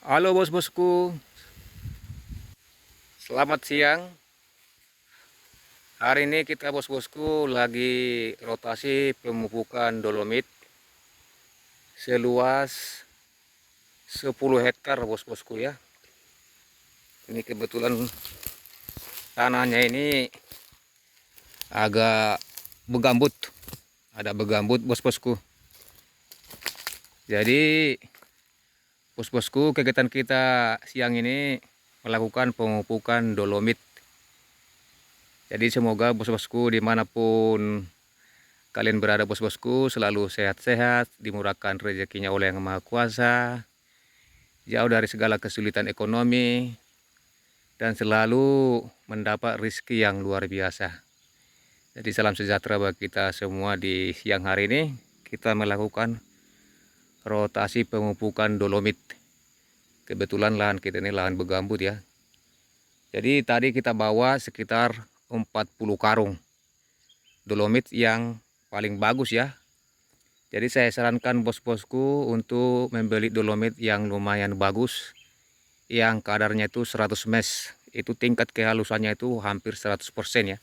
Halo bos-bosku, selamat siang. Hari ini kita bos-bosku lagi rotasi pemupukan dolomit seluas 10 hektar bos-bosku ya. Ini kebetulan tanahnya ini agak begambut, ada begambut bos-bosku. Jadi bos-bosku kegiatan kita siang ini melakukan pemupukan dolomit. Jadi semoga bos-bosku dimanapun kalian berada bos-bosku selalu sehat-sehat, dimurahkan rezekinya oleh Yang Maha Kuasa, jauh dari segala kesulitan ekonomi, dan selalu mendapat rezeki yang luar biasa. Jadi salam sejahtera bagi kita semua di siang hari ini. Kita melakukan rotasi pemupukan dolomit. Kebetulan lahan kita ini lahan begambut ya. Jadi tadi kita bawa sekitar 40 karung dolomit yang paling bagus ya. Jadi saya sarankan bos-bosku untuk membeli dolomit yang lumayan bagus, yang kadarnya itu 100 mesh. Itu tingkat kehalusannya itu hampir 100% ya.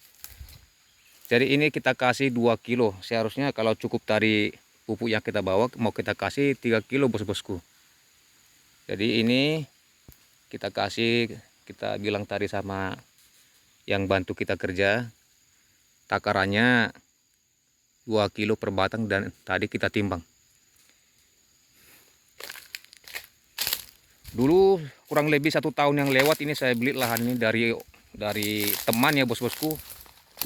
Jadi ini kita kasih 2 kilo. Seharusnya kalau cukup tadi pupuk yang kita bawa, mau kita kasih 3 kilo bos-bosku. Jadi ini kita kasih, kita bilang tadi sama yang bantu kita kerja, takarannya 2 kilo per batang dan tadi kita timbang. Dulu kurang lebih 1 tahun yang lewat ini saya beli lahan ini dari teman ya bos-bosku.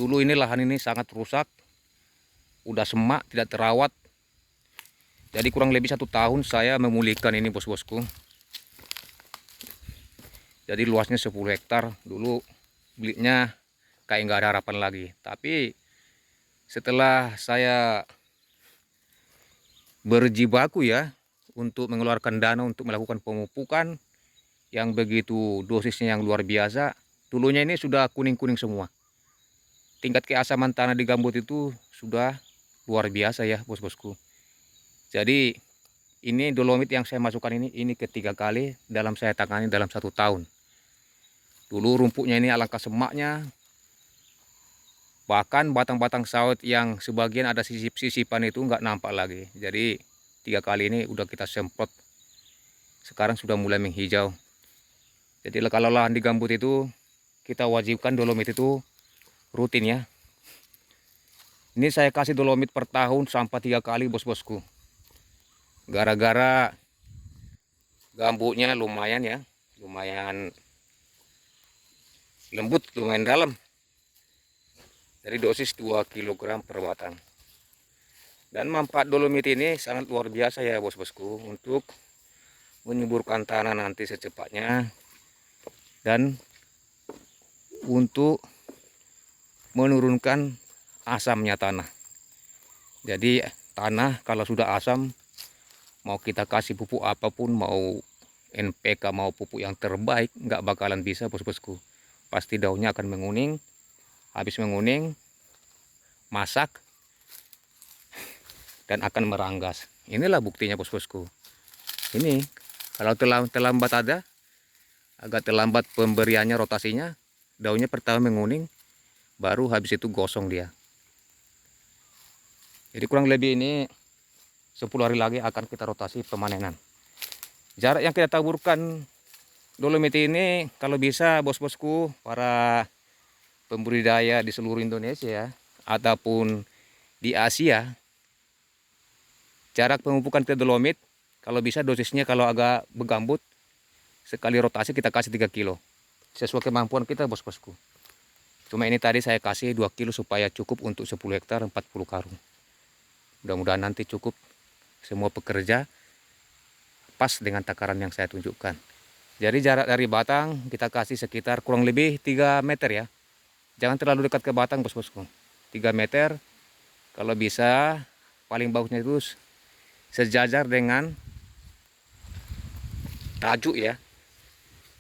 Dulu ini lahan ini sangat rusak, udah semak, tidak terawat. Jadi kurang lebih 1 tahun saya memulihkan ini bos-bosku. Jadi luasnya 10 hektar. Dulu belinya kayak nggak ada harapan lagi. Tapi setelah saya berjibaku ya untuk mengeluarkan dana untuk melakukan pemupukan yang begitu dosisnya yang luar biasa. Dulunya ini sudah kuning-kuning semua. Tingkat keasaman tanah di gambut itu sudah luar biasa ya bos-bosku. Jadi ini dolomit yang saya masukkan ini ketiga kali dalam saya tangani dalam 1 tahun. Dulu rumputnya ini alangkah semaknya, bahkan batang-batang sawit yang sebagian ada sisip-sisipan itu nggak nampak lagi. Jadi 3 kali ini udah kita semprot, sekarang sudah mulai menghijau. Jadi kalau lahan di gambut itu kita wajibkan dolomit itu rutin ya. Ini saya kasih dolomit per tahun sampai 3 kali bos-bosku. Gara-gara gambutnya lumayan ya, lumayan lembut, lumayan dalam. Dari dosis 2 kg per batang. Dan manfaat dolomit ini sangat luar biasa ya bos-bosku untuk menyuburkan tanah nanti secepatnya dan untuk menurunkan asamnya tanah. Jadi tanah kalau sudah asam, mau kita kasih pupuk apapun, mau NPK mau pupuk yang terbaik, nggak bakalan bisa bos-bosku. Pasti daunnya akan menguning, habis menguning masak dan akan meranggas. Inilah buktinya bos-bosku. Ini kalau terlambat agak terlambat pemberiannya, rotasinya, daunnya pertama menguning, baru habis itu gosong dia. Jadi kurang lebih ini 10 hari lagi akan kita rotasi pemanenan. Jarak yang kita taburkan dolomit ini kalau bisa bos-bosku, para pembudidaya di seluruh Indonesia ataupun di Asia, jarak pemupukan ke dolomit kalau bisa dosisnya kalau agak begambut, sekali rotasi kita kasih 3 kilo. Sesuai kemampuan kita bos-bosku. Cuma ini tadi saya kasih 2 kilo supaya cukup untuk 10 hektar 40 karung. Mudah-mudahan nanti cukup semua pekerja pas dengan takaran yang saya tunjukkan. Jadi jarak dari batang kita kasih sekitar kurang lebih 3 meter ya. Jangan terlalu dekat ke batang bos-bosku. 3 meter, kalau bisa paling bagusnya itu sejajar dengan tajuk ya.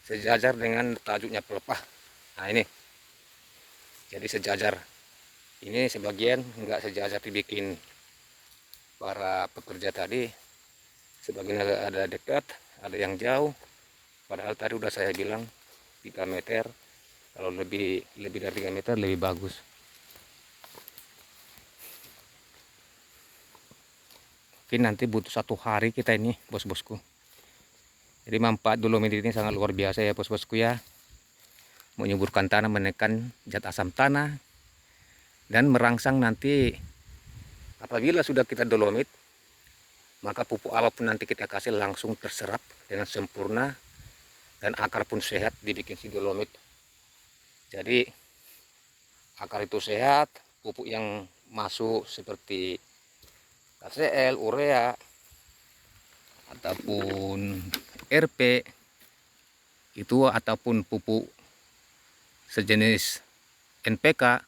Sejajar dengan tajuknya pelepah. Nah ini, jadi sejajar. Ini sebagian enggak sejajar dibikin para pekerja tadi. Sebagian ada dekat, ada yang jauh. Padahal tadi udah saya bilang 3 meter, kalau lebih dari 3 meter lebih bagus. Mungkin nanti butuh 1 hari kita ini, bos-bosku. Jadi manfaat dolomit ini sangat luar biasa ya, bos-bosku ya. Menyuburkan tanah, menekan zat asam tanah, dan merangsang nanti apabila sudah kita dolomit, maka pupuk apapun nanti kita kasih langsung terserap dengan sempurna, dan akar pun sehat dibikin si dolomit. Jadi akar itu sehat, pupuk yang masuk seperti KCL, urea, ataupun RP itu, ataupun pupuk sejenis NPK,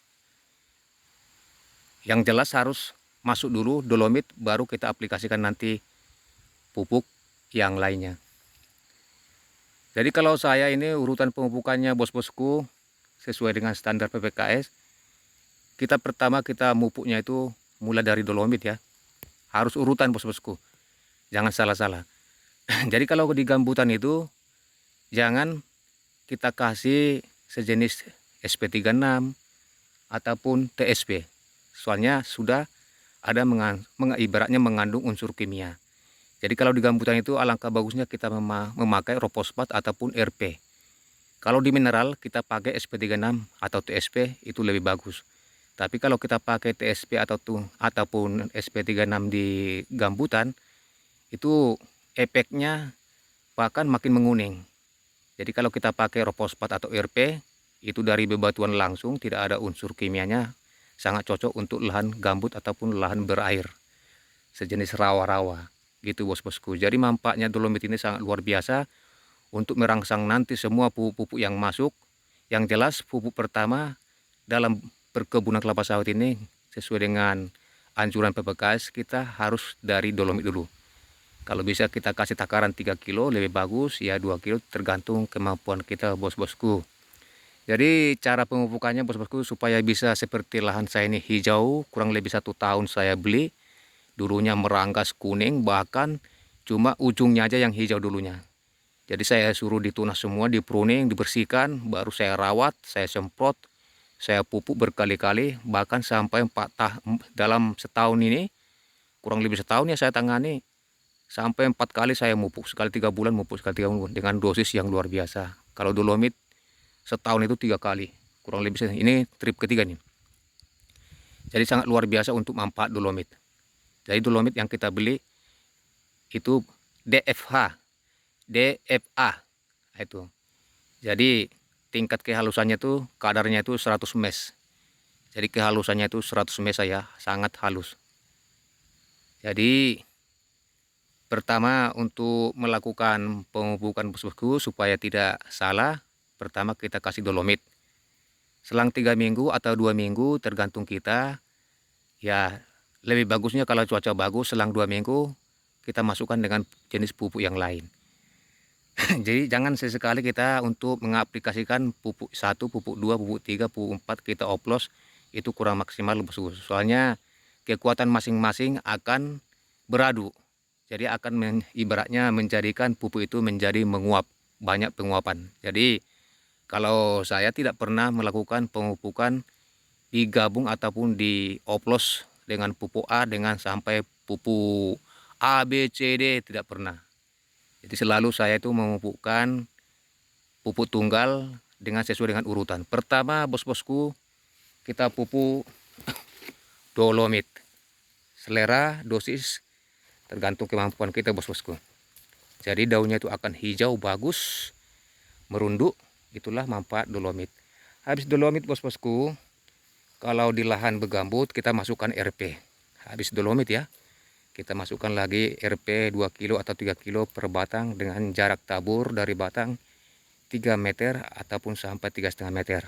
yang jelas harus masuk dulu dolomit, baru kita aplikasikan nanti pupuk yang lainnya. Jadi kalau saya ini urutan pemupukannya, bos-bosku, sesuai dengan standar PPKS, kita pertama kita mupuknya itu mulai dari dolomit ya. Harus urutan, bos-bosku, jangan salah-salah. Jadi kalau di gambutan itu jangan kita kasih sejenis SP36 ataupun TSP. Soalnya sudah ada ibaratnya mengandung unsur kimia. Jadi kalau di gambutan itu alangkah bagusnya kita memakai ropospat ataupun RP. Kalau di mineral kita pakai SP36 atau TSP, itu lebih bagus. Tapi kalau kita pakai TSP ataupun SP36 di gambutan, itu efeknya bahkan makin menguning. Jadi kalau kita pakai ropospat atau RP, itu dari bebatuan langsung, tidak ada unsur kimianya, sangat cocok untuk lahan gambut ataupun lahan berair, sejenis rawa-rawa gitu, bos-bosku. Jadi manfaatnya dolomit ini sangat luar biasa untuk merangsang nanti semua pupuk-pupuk yang masuk. Yang jelas pupuk pertama dalam perkebunan kelapa sawit ini sesuai dengan anjuran PPKS, kita harus dari dolomit dulu. Kalau bisa kita kasih takaran 3 kilo lebih bagus, ya 2 kilo tergantung kemampuan kita, bos-bosku. Jadi cara pemupukannya, bos-bosku, supaya bisa seperti lahan saya ini hijau, kurang lebih 1 tahun saya beli. Dulunya meranggas kuning, bahkan cuma ujungnya aja yang hijau dulunya. Jadi saya suruh ditunas semua, dipruning, dibersihkan, baru saya rawat, saya semprot, saya pupuk berkali-kali, bahkan sampai dalam setahun ini, kurang lebih setahun ya saya tangani, sampai 4 kali saya mupuk, sekali 3 bulan mupuk, sekali 3 bulan, dengan dosis yang luar biasa. Kalau dolomit setahun itu 3 kali, kurang lebih, ini trip ketiga nih. Jadi sangat luar biasa untuk manfaat dolomit. Jadi dolomit yang kita beli itu DFA, itu. Jadi tingkat kehalusannya tuh, kadarnya itu 100 mes. Jadi kehalusannya itu 100 mes ya, sangat halus. Jadi pertama untuk melakukan pemupukan, bos-bosku, supaya tidak salah, pertama kita kasih dolomit. Selang 3 minggu atau 2 minggu tergantung kita. Ya lebih bagusnya kalau cuaca bagus, selang 2 minggu kita masukkan dengan jenis pupuk yang lain. Jadi jangan sesekali kita untuk mengaplikasikan pupuk 1, pupuk 2, pupuk 3, pupuk 4 kita oplos, itu kurang maksimal, bos-bosku. Soalnya kekuatan masing-masing akan beradu. Jadi akan ibaratnya menjadikan pupuk itu menjadi menguap, banyak penguapan. Jadi kalau saya tidak pernah melakukan pemupukan digabung ataupun dioplos dengan pupuk A dengan sampai pupuk A, B, C, D, tidak pernah. Jadi selalu saya itu memupukkan pupuk tunggal dengan sesuai dengan urutan. Pertama, bos-bosku, kita pupuk dolomit. Selera dosis tergantung kemampuan kita, bos-bosku. Jadi daunnya itu akan hijau bagus, merunduk, itulah manfaat dolomit. Habis dolomit, bos-bosku, kalau di lahan begambut kita masukkan RP. Habis dolomit ya, kita masukkan lagi RP 2 kilo atau 3 kilo per batang dengan jarak tabur dari batang 3 meter ataupun sampai 3,5 meter.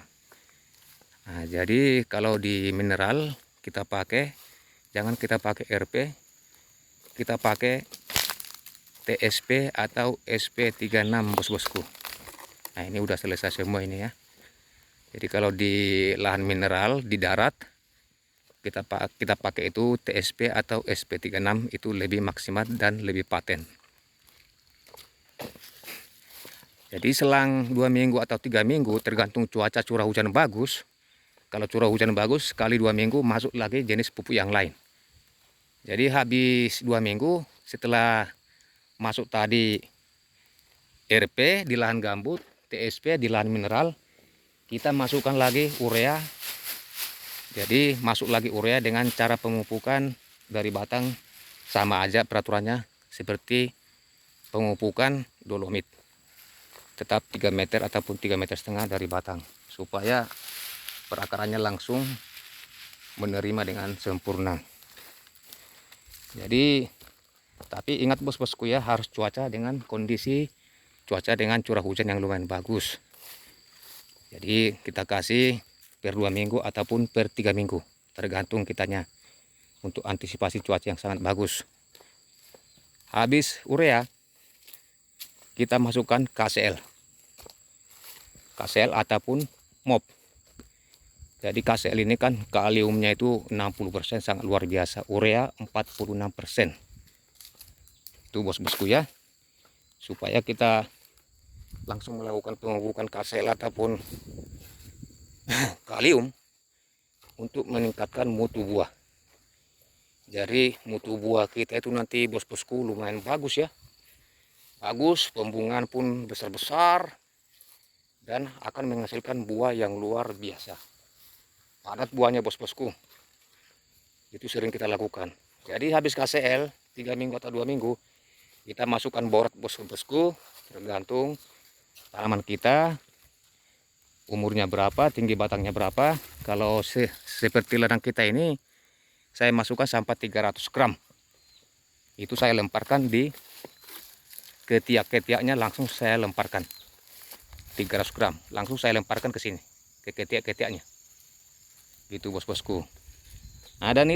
Nah, jadi kalau di mineral kita pakai, jangan kita pakai RP, kita pakai TSP atau SP36, bos-bosku. Nah ini udah selesai semua ini ya. Jadi kalau di lahan mineral di darat kita pakai itu TSP atau SP36, itu lebih maksimal dan lebih paten. Jadi selang 2 minggu atau 3 minggu tergantung cuaca curah hujan bagus. Kalau curah hujan bagus sekali 2 minggu masuk lagi jenis pupuk yang lain. Jadi habis 2 minggu setelah masuk tadi RP di lahan gambut, TSP di lahan mineral, kita masukkan lagi urea. Jadi masuk lagi urea dengan cara pemupukan dari batang sama aja peraturannya seperti pemupukan dolomit. Tetap 3 meter ataupun 3,5 meter dari batang supaya perakarannya langsung menerima dengan sempurna. Jadi tapi ingat bos-bosku ya, harus cuaca dengan kondisi cuaca dengan curah hujan yang lumayan bagus. Jadi kita kasih per 2 minggu ataupun per 3 minggu, tergantung kitanya untuk antisipasi cuaca yang sangat bagus. Habis urea kita masukkan KCL ataupun MOP. Jadi KCL ini kan kaliumnya itu 60%, sangat luar biasa. Urea 46%. Itu bos-bosku ya. Supaya kita langsung melakukan pemupukan KCL ataupun kalium untuk meningkatkan mutu buah. Jadi mutu buah kita itu nanti bos-bosku lumayan bagus ya. Bagus, pembungaan pun besar-besar dan akan menghasilkan buah yang luar biasa. Padat buahnya bos-bosku. Itu sering kita lakukan. Jadi habis KCL 3 minggu atau 2 minggu kita masukkan borat bos-bosku, tergantung tanaman kita umurnya berapa, tinggi batangnya berapa. Kalau seperti ladang kita ini saya masukkan sampai 300 gram. Itu saya lemparkan di ketiak-ketiaknya, langsung saya lemparkan 300 gram, langsung saya lemparkan ke sini ke ketiak-ketiaknya. Gitu bos-bosku. Nah dan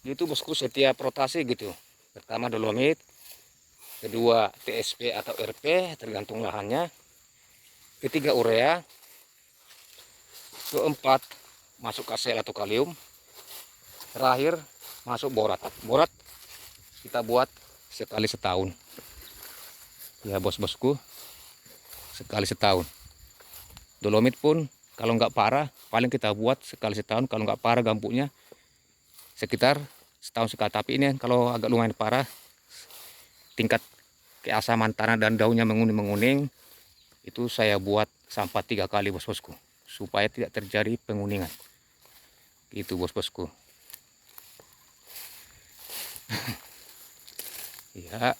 itu bosku, setiap rotasi gitu. Pertama dolomit, kedua TSP atau RP tergantung lahannya, ketiga urea, keempat masuk KCL atau kalium, terakhir masuk borat. Borat kita buat sekali setahun ya bos-bosku, sekali setahun. Dolomit pun kalau nggak parah paling kita buat sekali setahun, kalau nggak parah gambutnya sekitar setahun sekali. Tapi ini kalau agak lumayan parah, tingkat keasaman tanah dan daunnya menguning-menguning, itu saya buat sampai 3 kali bos-bosku supaya tidak terjadi penguningan. Gitu bos-bosku. Ya,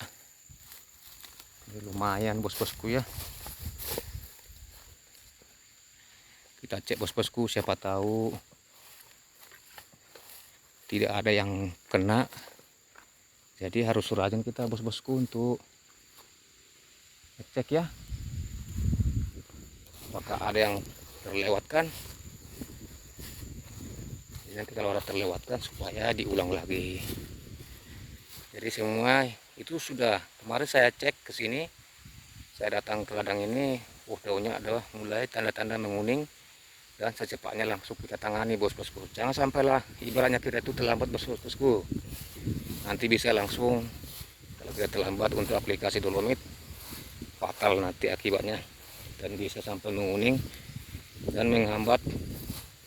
ini lumayan bos-bosku ya. Kita cek bos-bosku, siapa tahu tidak ada yang kena. Jadi harus rajin kita bos-bosku untuk cek ya, apakah ada yang terlewatkan. Nanti kalau ada terlewatkan supaya diulang lagi. Jadi semua itu sudah kemarin saya cek ke sini, saya datang ke ladang ini, daunnya adalah mulai tanda-tanda menguning dan secepatnya langsung kita tangani bos-bosku. Jangan sampailah ibaratnya kita itu terlambat bos-bosku. Nanti bisa langsung, kalau kita terlambat untuk aplikasi dolomit, fatal nanti akibatnya, dan bisa sampai menguning dan menghambat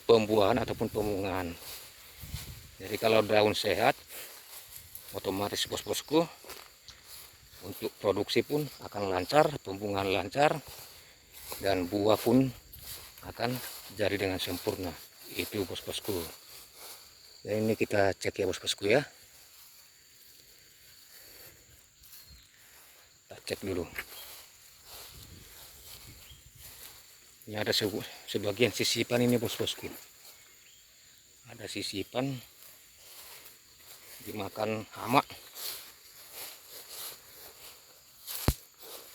pembuahan ataupun pembungaan. Jadi kalau daun sehat, otomatis bos-bosku untuk produksi pun akan lancar, pembungaan lancar, dan buah pun akan jadi dengan sempurna. Itu bos-bosku. Dan ini kita cek ya bos-bosku ya. Kita cek dulu. Ini ada sebagian sisipan ini bos-bosku. Ada sisipan dimakan hama.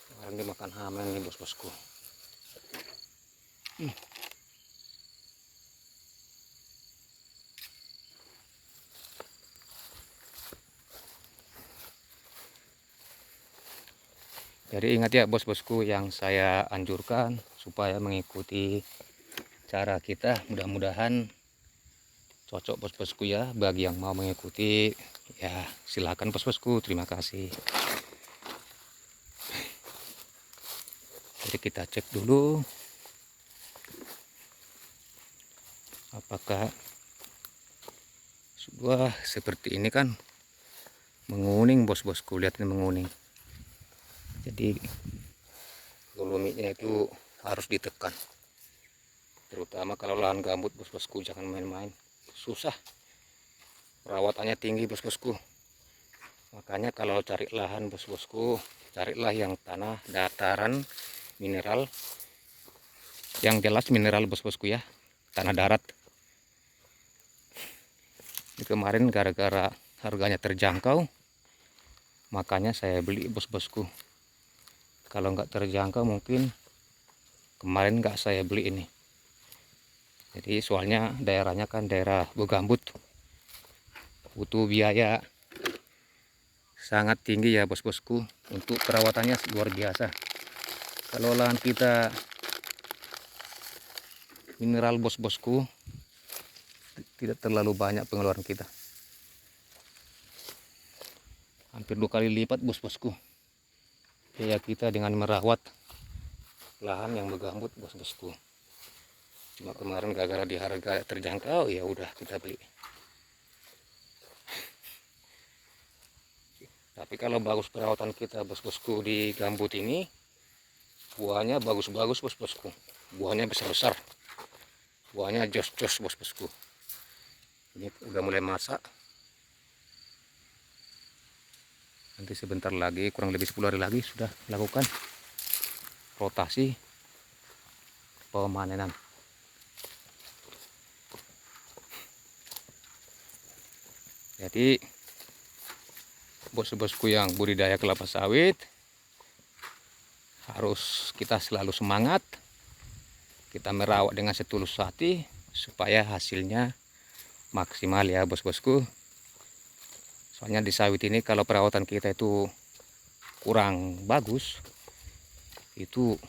Kemarin dimakan hama ini bos-bosku. Jadi ingat ya bos-bosku, yang saya anjurkan supaya mengikuti cara kita, mudah-mudahan cocok bos-bosku ya. Bagi yang mau mengikuti ya silakan bos-bosku. Terima kasih. Jadi kita cek dulu apakah sudah seperti ini kan, menguning bos-bosku, lihat ini menguning. Jadi dolomitnya itu harus ditekan, terutama kalau lahan gambut bos-bosku, jangan main-main, susah, perawatannya tinggi bos-bosku. Makanya kalau cari lahan bos-bosku, carilah yang tanah dataran mineral, yang jelas mineral bos-bosku ya, tanah darat. Ini kemarin gara-gara harganya terjangkau, makanya saya beli bos-bosku. Kalau nggak terjangkau mungkin kemarin nggak saya beli ini. Jadi soalnya daerahnya kan daerah begambut, butuh biaya sangat tinggi ya bos-bosku, untuk perawatannya luar biasa. Kalau lahan kita mineral bos-bosku, tidak terlalu banyak pengeluaran kita, hampir 2 kali lipat bos-bosku biaya kita dengan merawat lahan yang bergambut bos-bosku. Cuma kemarin gara-gara di harga terjangkau, ya udah kita beli. Tapi kalau bagus perawatan kita bos-bosku di gambut ini, buahnya bagus-bagus bos-bosku, buahnya besar-besar, buahnya jos-jos bos-bosku. Ini udah mulai masak, nanti sebentar lagi, kurang lebih 10 hari lagi sudah lakukan rotasi pemanenan. Jadi bos-bosku yang budidaya kelapa sawit, harus kita selalu semangat, kita merawat dengan setulus hati supaya hasilnya maksimal ya bos-bosku. Soalnya di sawit ini kalau perawatan kita itu kurang bagus, itu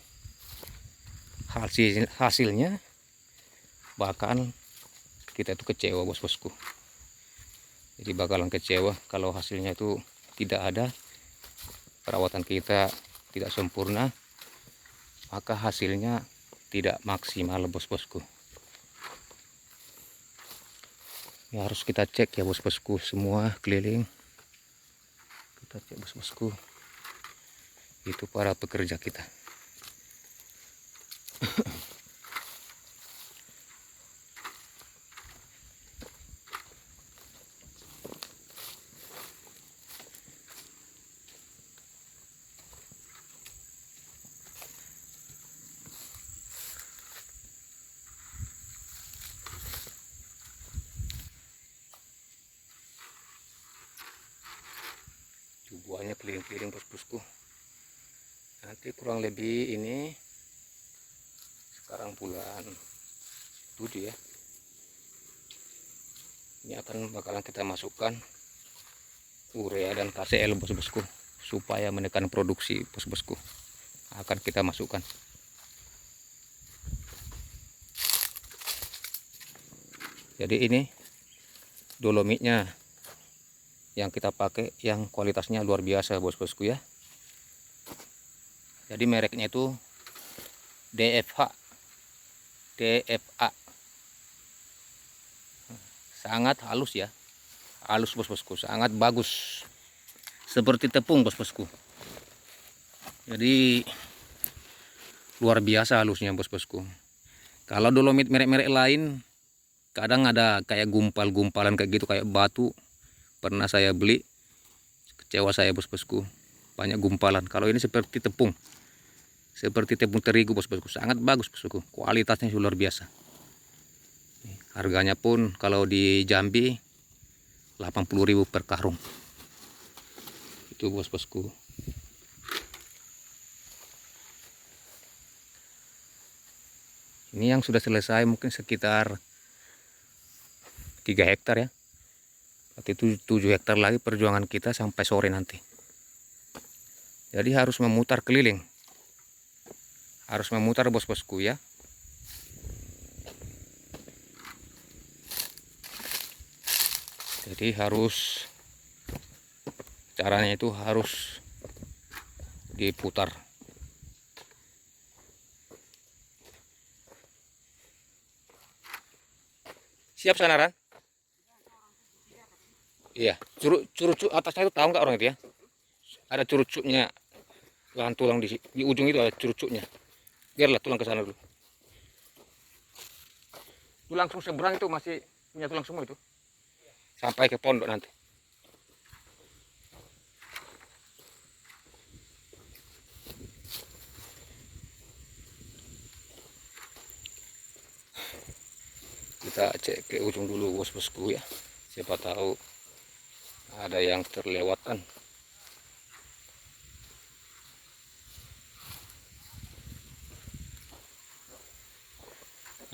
hasilnya bahkan kita itu kecewa bos-bosku. Jadi bakalan kecewa kalau hasilnya itu tidak ada, perawatan kita tidak sempurna, maka hasilnya tidak maksimal bos-bosku. Ya harus kita cek ya bos-bosku, semua keliling kita cek bos-bosku, itu para pekerja kita. Buahnya keliling-keliling bos-bosku. Nanti kurang lebih ini sekarang bulan 7 ya, ini bakalan kita masukkan urea dan KCL bos-bosku, supaya menekan produksi bos-bosku, akan kita masukkan. Jadi ini dolomitnya yang kita pakai yang kualitasnya luar biasa bos-bosku ya. Jadi mereknya itu DFA, sangat halus ya, halus bos-bosku, sangat bagus, seperti tepung bos-bosku. Jadi luar biasa halusnya bos-bosku. Kalau dolomit merek-merek lain kadang ada kayak gumpal-gumpalan kayak gitu, kayak batu. Pernah saya beli, kecewa saya bos-bosku, banyak gumpalan. Kalau ini seperti tepung terigu bos-bosku, sangat bagus bosku, kualitasnya luar biasa. Harganya pun kalau di Jambi 80.000 per karung. Itu bos-bosku. Ini yang sudah selesai mungkin sekitar 3 hektar ya. Berarti 7 hektar lagi perjuangan kita sampai sore nanti. Jadi harus memutar keliling. Harus memutar bos-bosku ya. Jadi harus, caranya itu harus diputar. Siap sanaran? Iya, curut atasnya itu tahu nggak orang itu ya? Ada curut-curutnya, tulang di ujung itu ada curut-curutnya. Biarlah tulang ke sana dulu. Itu langsung seberang itu masih punya tulang semua itu. Sampai ke pondok nanti. Kita cek ke ujung dulu bos-bosku ya. Siapa tahu ada yang terlewatkan.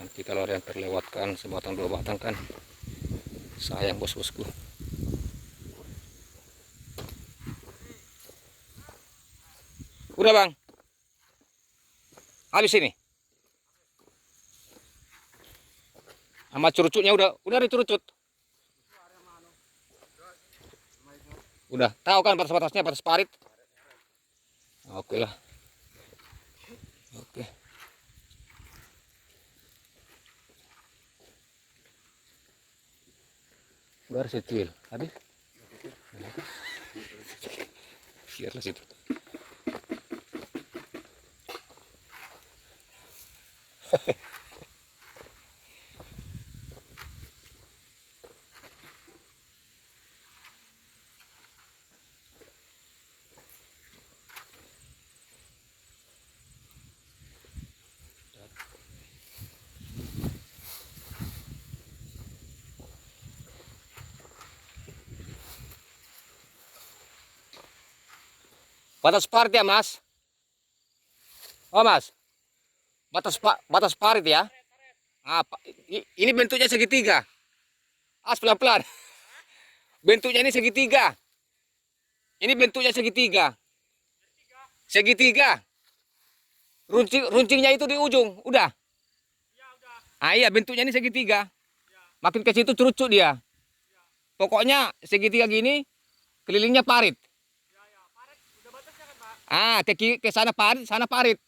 Nanti kalau ada yang terlewatkan sebatang dua batang kan sayang bos-bosku. Udah bang, habis ini. Sama curucutnya udah ada curucut. Udah tahu kan batas-batasnya, batas parit. Oke lah. Oke. Garis kecil, habis. Biarlah situ. Batas parit ya mas. Oh mas, batas parit ya. Ini bentuknya segitiga. Pelan-pelan. Bentuknya ini segitiga. Ini bentuknya segitiga. Segitiga. Runcingnya itu di ujung. Udah. Iya, bentuknya ini segitiga. Makin ke situ curucuk dia. Pokoknya segitiga gini, kelilingnya parit. Ke sana parit.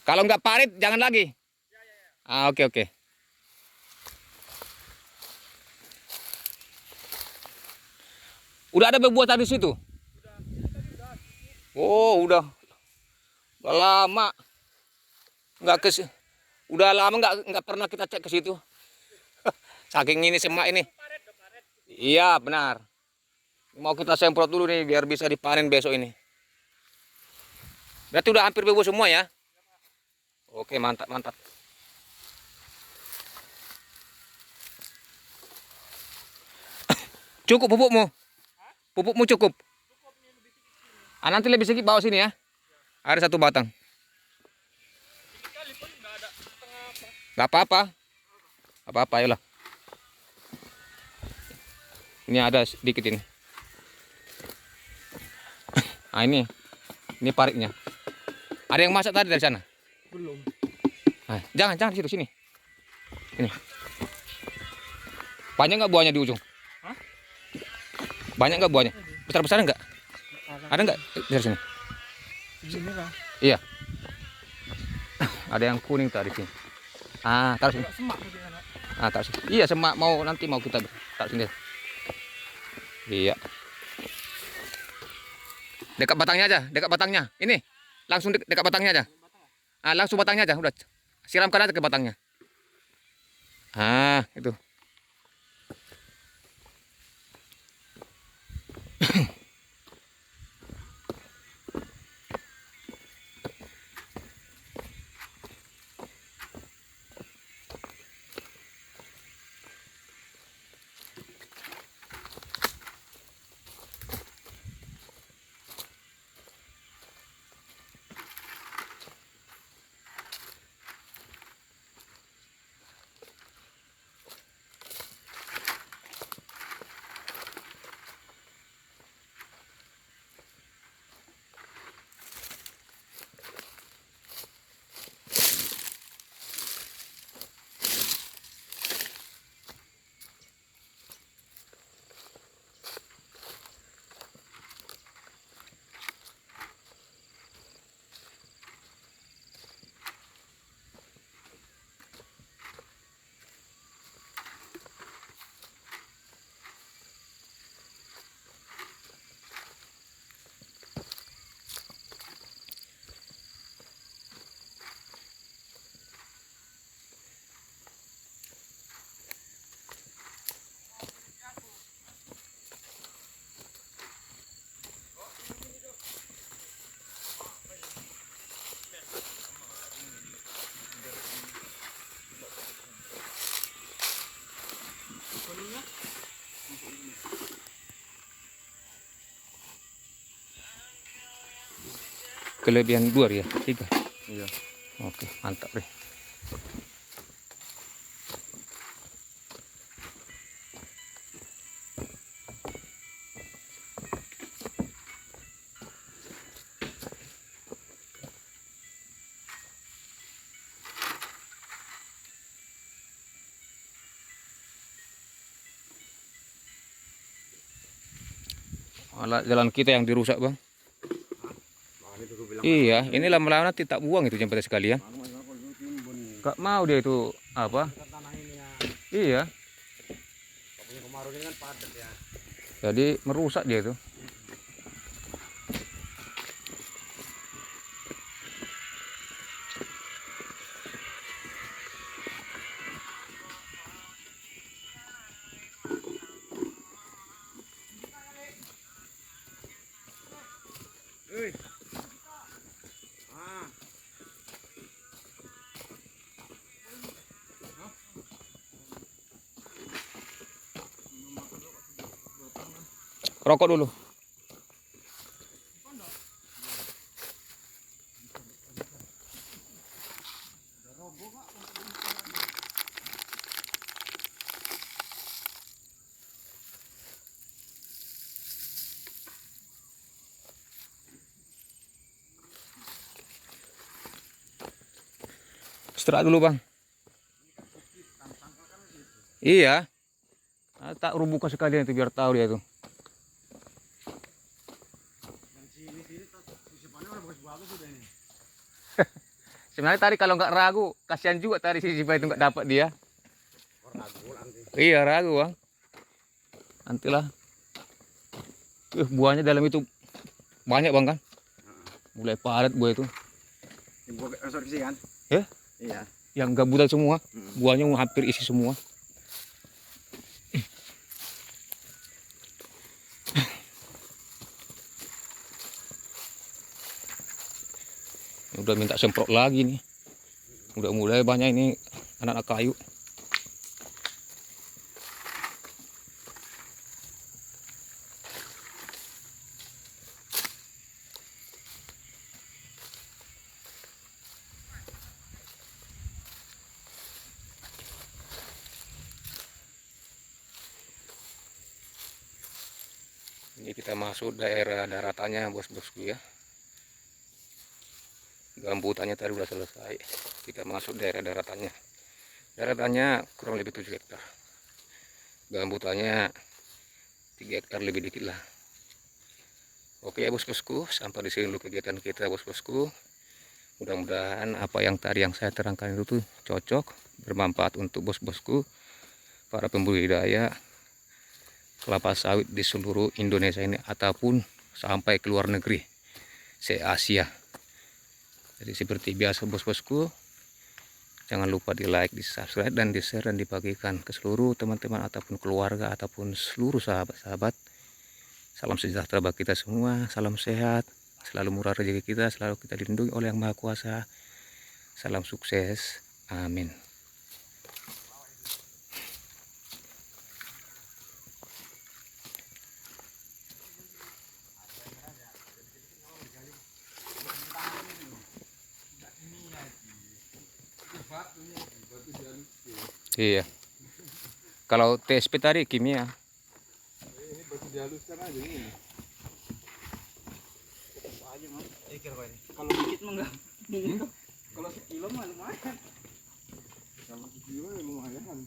Kalau nggak parit, jangan lagi. Oke, oke. Udah ada bebuatan di situ? Oh, udah lama. Udah lama nggak pernah kita cek ke situ. Saking ini semak ini. Iya, benar. Mau kita semprot dulu nih biar bisa dipanen besok ini. Berarti udah hampir bebu semua ya? Oke, mantap, mantap. Cukup pupukmu? Pupukmu cukup? Nanti lebih sedikit bawa sini ya. Ada satu batang. Gak apa-apa. Apa-apa, ayolah. Ini ada sedikit ini. Ini paritnya. Ada yang masak tadi dari sana? Belum. Jangan di situ, sini. Ini. Banyak nggak buahnya di ujung? Hah? Banyak nggak buahnya? Besar-besar nggak? Ada nggak dari sini? Sini kan? Iya. Ada yang kuning tadi sini. Taruh sini. Semak Taruh sini. Iya, semak nanti mau kita taruh sini. Iya. Dekat batangnya aja, dekat batangnya. Ini. Langsung dekat batangnya aja. Langsung batangnya aja, udah. Siramkan aja ke batangnya. Itu. Kelebihan 2 ya, 3. Iya. Oke, mantap deh. Malah jalan kita yang dirusak, Bang. Nah, itu gua bilang. Iya, ini lama-lama nanti tak buang itu jembatan sekalian. Kalau dulu timbun. Gak mau dia itu apa? Tanah ini ya. Iya, Punya kemarau ini kan padat ya. jadi merusak dia itu. Ah. Rokok dulu. Istirahat dulu, Bang. Iya. Ah, tak rubuhkan sekalian itu biar tahu dia tuh. Yang sini sisipannya udah bagus-bagus udah ini. Sebenarnya tadi kalau nggak ragu, kasihan juga tadi si Sipa itu nggak dapat dia. Ragu nanti. Iya, ragu, Bang. Nantilah. Buahnya dalam itu banyak, Bang, kan? Mulai padat buah itu. Yang gua sorry sih kan? Ya? Iya. Yang gabutan semua. Buahnya hampir isi semua. Udah minta semprot lagi nih. Udah mulai banyak ini anak-anak kayu. Ini kita masuk daerah daratannya, bos-bosku ya. Gambutannya tadi udah selesai. Kita masuk daerah daratannya. Daratannya kurang lebih 7 hektar. Gambutannya 3 hektar lebih dikit lah. Oke ya bos-bosku, sampai di sini dulu kegiatan kita bos-bosku. Mudah-mudahan apa yang tadi yang saya terangkan itu tuh cocok, bermanfaat untuk bos-bosku, para pembudidaya kelapa sawit di seluruh Indonesia ini ataupun sampai ke luar negeri, se-Asia. Jadi seperti biasa bos-bosku, jangan lupa di like, di subscribe, dan di share dan dibagikan ke seluruh teman-teman ataupun keluarga ataupun seluruh sahabat-sahabat. Salam sejahtera bagi kita semua, salam sehat, selalu murah rezeki kita, selalu kita dilindungi oleh Yang Maha Kuasa. Salam sukses, amin. Iya. Kalau TSP tadi kimia. Ini batu dihaluskan aja ini. Tetap aja mas. Kalau dikit mah enggak. Kalau sekilo mah lumayan. Kalau sekilo ya lumayan.